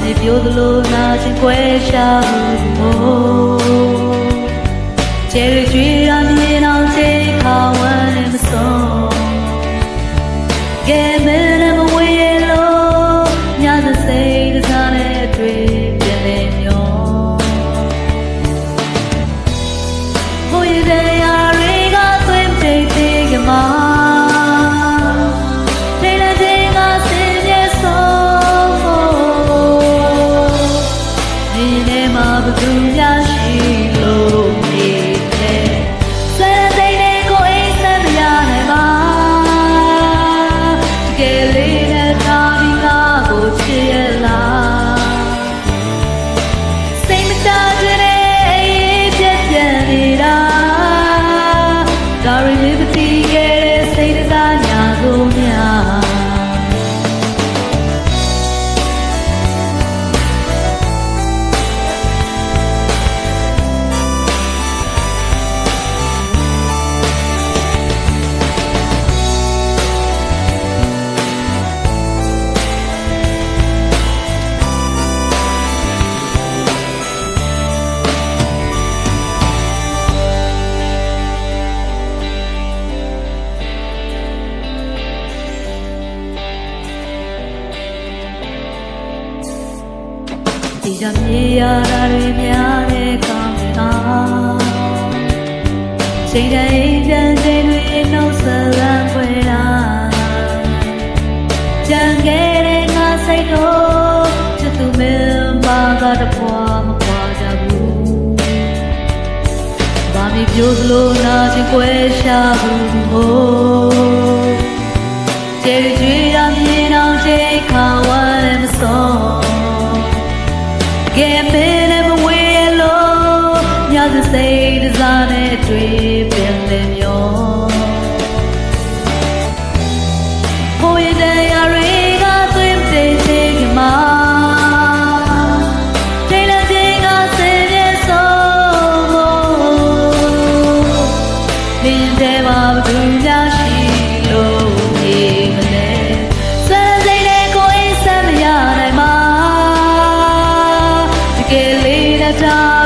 မေပြိုးသလိုနာချင်ခွဲရှာဘူးကျဲရကျွေးရမြင်အောင်ချေခါဝမ်းနဲ့မဆုံးကဲမင်းမဝေးလို့ညစစိတ်တစားနဲ့တွေ့ပြန်လေမျောဘိုးရတဲ့ရာတွေကသွင်းတိတ်သေးကမှာဘသူများရှိလို့နေတဲ့စရတဲ့ကိုအိမ်ဆက်မရနိုင်ပါတကယ်လေးနဲ့ထားပြီးငါကိုချစ်ရလားစိတ်မချတဲ့အေးပြတ်ပြတ်နေတာဒါရီမသိခဲ့တဲ့စိတ်တသားညာကုန်များဒီကြောင့်မြေရတာတွေများတဲ့ကောင်းတာစိတ်တိုင်းပြန်ချိန်တွေနှုတ်ဆက်လမ်းခွဲတာကြံခဲ့တဲ့ငါစိတ်တော့ချစ်သူမင်းပါကတပွားမပွားကြဘူးဘာမပြိုးလို့နာချင်ခွဲရှာဘူးကျဲကြွေးရမြင်အောင်ချေခါဝမ်းနဲ့မဆုံးကဲမင်းမဝေးလို့ညစစိတ်တစားနဲ့တွေ့ပြန်လေမျောဘိုးရတဲ့ရာတွေကသွင်းတိတ်သေးကမှာထိတ်လန့်ခြင်းကဆင်းရဲဆုံးမင်းတဲ့မှာဘသူများရှိလို့နေမလဲစမ်းစိတ်နဲ့ကိုယ်ဆက်မရနိုင်မှာကဲလေးနဲ့